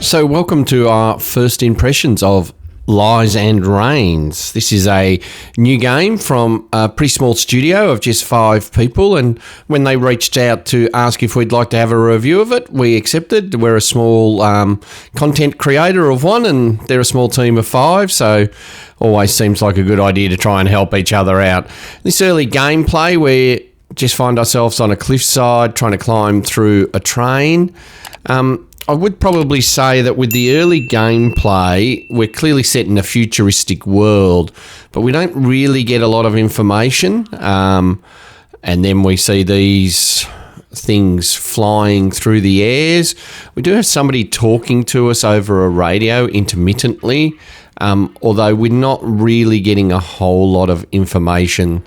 So welcome to our first impressions of Lies and Reigns. This is a new game from a pretty small studio of just 5 people, and when they reached out to ask if we'd like to have a review of it, we accepted. We're a small content creator of one, and they're a small team of 5, so always seems like a good idea to try and help each other out. This early gameplay, we just find ourselves on a cliffside trying to climb through a train. I would probably say that with the early gameplay, we're clearly set in a futuristic world, but we don't really get a lot of information. And then we see these things flying through the airs. We do have somebody talking to us over a radio intermittently, although we're not really getting a whole lot of information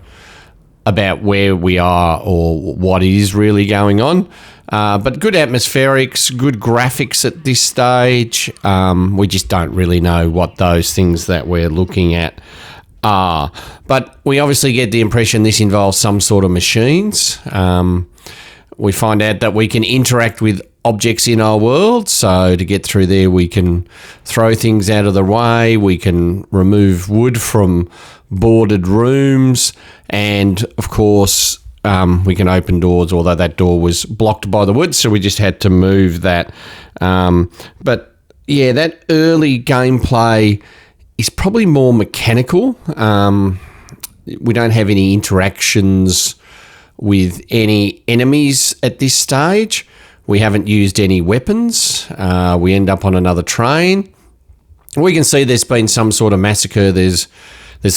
about where we are or what is really going on. But good atmospherics, good graphics at this stage. We just don't really know what those things that we're looking at are. But we obviously get the impression this involves some sort of machines. We find out that we can interact with objects in our world. So to get through there, we can throw things out of the way. We can remove wood from boarded rooms. And, of course, we can open doors, although that door was blocked by the wood, so we just had to move that. But, yeah, that early gameplay is probably more mechanical. We don't have any interactions with any enemies at this stage. We haven't used any weapons. We end up on another train. We can see there's been some sort of massacre. There's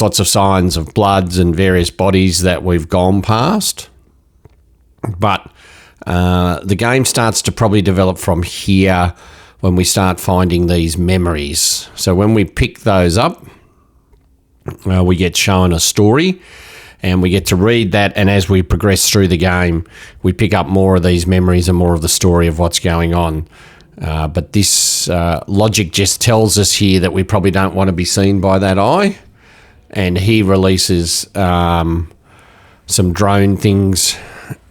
lots of signs of bloods and various bodies that we've gone past. But the game starts to probably develop from here when we start finding these memories. So when we pick those up, we get shown a story and we get to read that. And as we progress through the game, we pick up more of these memories and more of the story of what's going on. But this logic just tells us here that we probably don't want to be seen by that eye. And he releases some drone things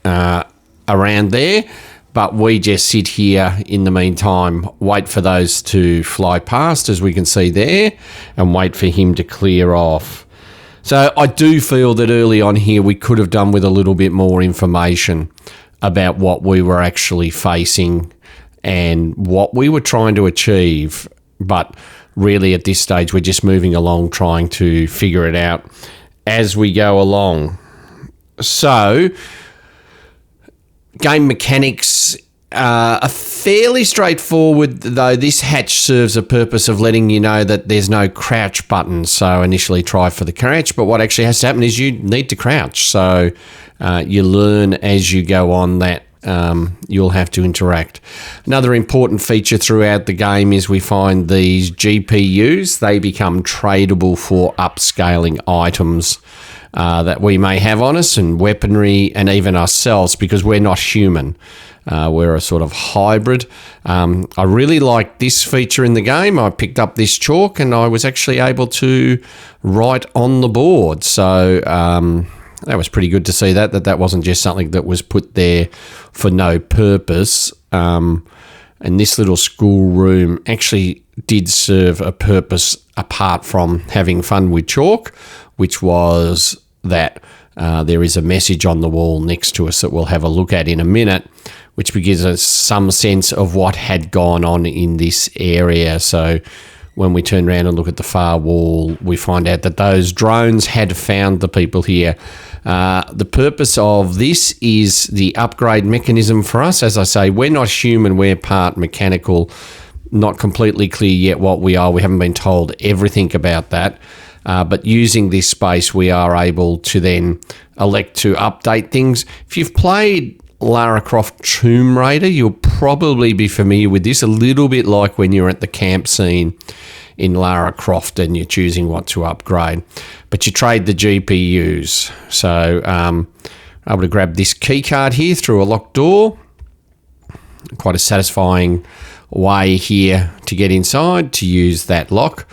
around there, but we just sit here in the meantime, wait for those to fly past, as we can see there, and wait for him to clear off. So I do feel that early on here we could have done with a little bit more information about what we were actually facing and what we were trying to achieve, but really at this stage we're just moving along trying to figure it out as we go along. So game mechanics are fairly straightforward, though this hatch serves a purpose of letting you know that there's no crouch button. So initially try for the crouch, but what actually has to happen is you need to crouch. So you learn as you go on that you'll have to interact. Another important feature throughout the game is we find these GPUs. They become tradable for upscaling items that we may have on us, and weaponry, and even ourselves, because we're not human. We're a sort of hybrid. I really like this feature in the game. I picked up this chalk and I was actually able to write on the board. So that was pretty good to see that wasn't just something that was put there for no purpose. And this little schoolroom actually did serve a purpose apart from having fun with chalk, which was that there is a message on the wall next to us that we'll have a look at in a minute, which gives us some sense of what had gone on in this area. So when we turn around and look at the far wall, we find out that those drones had found the people here. The purpose of this is the upgrade mechanism for us. As I say, we're not human, we're part mechanical. Not completely clear yet what we are. We haven't been told everything about that. But using this space, we are able to then elect to update things. If you've played Lara Croft Tomb Raider, you'll probably be familiar with this, a little bit like when you're at the camp scene in Lara Croft and you're choosing what to upgrade. But you trade the GPUs. So able to grab this key card here through a locked door. Quite a satisfying way here to get inside, to use that lock.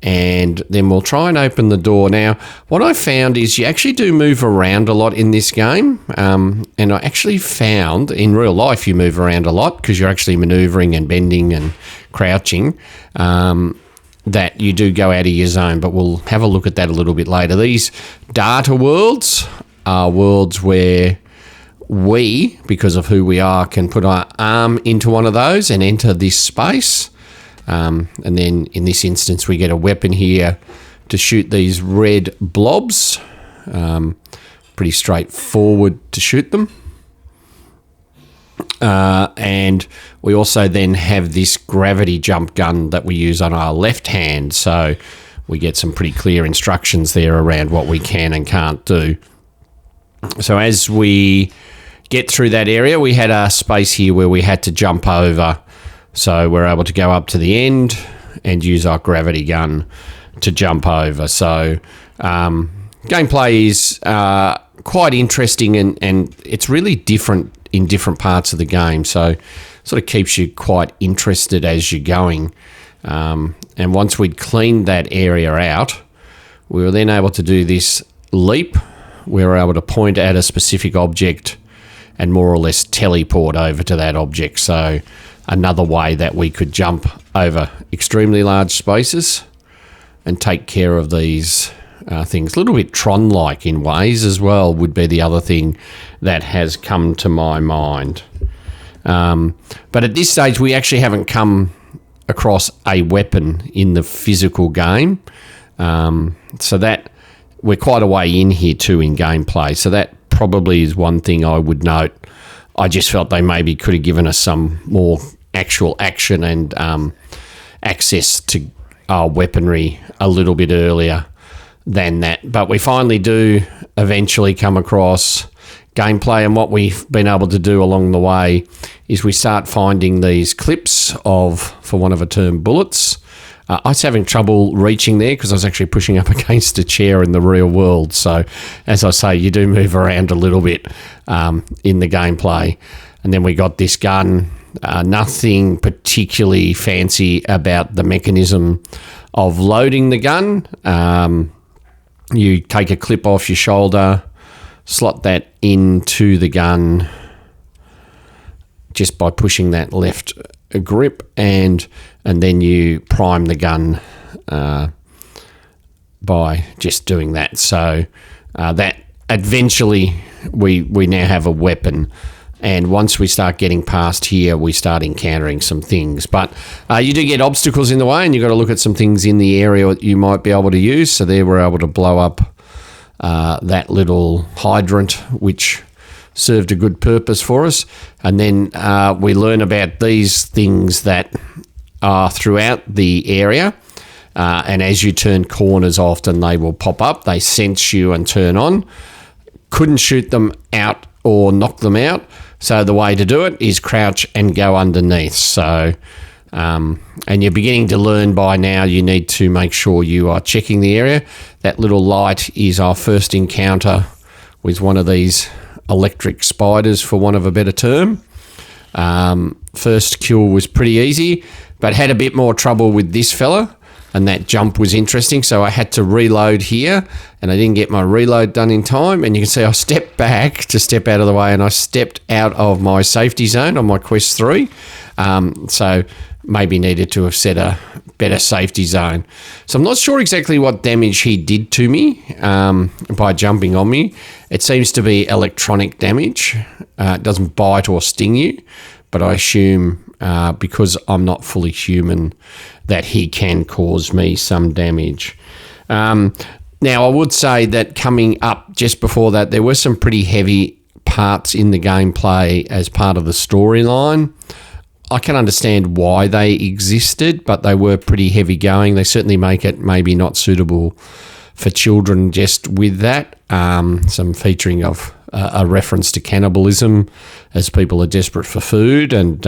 And then we'll try and open the door. Now, what I found is you actually do move around a lot in this game. And I actually found in real life you move around a lot because you're actually maneuvering and bending and crouching, that you do go out of your zone, but we'll have a look at that a little bit later. These data worlds are worlds where we, because of who we are, can put our arm into one of those and enter this space. And then in this instance, we get a weapon here to shoot these red blobs. Pretty straightforward to shoot them. And we also then have this gravity jump gun that we use on our left hand. So we get some pretty clear instructions there around what we can and can't do. So as we get through that area, we had a space here where we had to jump over. So we're able to go up to the end and use our gravity gun to jump over. So gameplay is quite interesting, and it's really different in different parts of the game. So sort of keeps you quite interested as you're going. And once we'd cleaned that area out, we were then able to do this leap. We were able to point at a specific object and more or less teleport over to that object. So another way that we could jump over extremely large spaces and take care of these things. A little bit Tron-like in ways as well would be the other thing that has come to my mind. But at this stage, we actually haven't come across a weapon in the physical game. So that we're quite a way in here too in gameplay. So that probably is one thing I would note. I just felt they maybe could have given us some more actual action and access to our weaponry a little bit earlier than that. But we finally do eventually come across gameplay, and what we've been able to do along the way is we start finding these clips of, for want of a term, bullets. I was having trouble reaching there because I was actually pushing up against a chair in the real world. So, as I say, you do move around a little bit in the gameplay. And then we got this gun. Nothing particularly fancy about the mechanism of loading the gun. You take a clip off your shoulder, slot that into the gun just by pushing that left grip, and then you prime the gun by just doing that. So that eventually we now have a weapon. And once we start getting past here, we start encountering some things. But you do get obstacles in the way, and you've got to look at some things in the area that you might be able to use. So there we're able to blow up that little hydrant, which served a good purpose for us. And then we learn about these things that are throughout the area. And as you turn corners, often they will pop up. They sense you and turn on. Couldn't shoot them out or knock them out. So the way to do it is crouch and go underneath. So, and you're beginning to learn by now, you need to make sure you are checking the area. That little light is our first encounter with one of these electric spiders, for want of a better term. First kill was pretty easy, but had a bit more trouble with this fella. And that jump was interesting, so I had to reload here, and I didn't get my reload done in time. And you can see I stepped back to step out of the way, and I stepped out of my safety zone on my Quest 3. So maybe needed to have set a better safety zone. So I'm not sure exactly what damage he did to me by jumping on me. It seems to be electronic damage. It doesn't bite or sting you, but I assume because I'm not fully human that he can cause me some damage. Now, I would say that coming up just before that, there were some pretty heavy parts in the gameplay as part of the storyline. I can understand why they existed, but they were pretty heavy going. They certainly make it maybe not suitable for children just with that. Some featuring of a reference to cannibalism as people are desperate for food and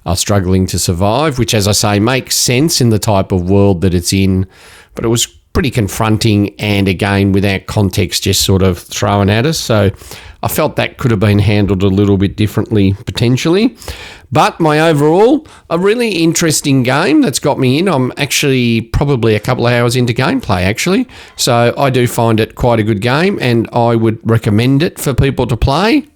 are struggling to survive, which, as I say, makes sense in the type of world that it's in. But it was pretty confronting, and again, without context, just sort of thrown at us. So I felt that could have been handled a little bit differently, potentially. But my overall, a really interesting game that's got me in. I'm actually probably a couple of hours into gameplay, actually. So I do find it quite a good game, and I would recommend it for people to play.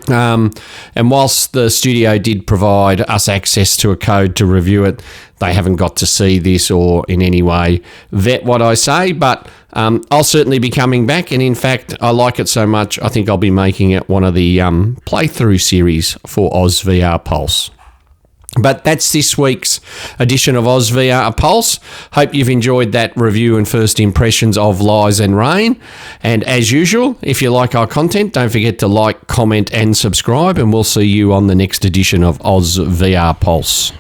And whilst the studio did provide us access to a code to review it, they haven't got to see this or in any way vet what I say, but I'll certainly be coming back. And in fact, I like it so much, I think I'll be making it one of the playthrough series for Oz VR Pulse. But that's this week's edition of Oz VR Pulse. Hope you've enjoyed that review and first impressions of Lies and Rain. And as usual, if you like our content, don't forget to like, comment and subscribe, and we'll see you on the next edition of Oz VR Pulse.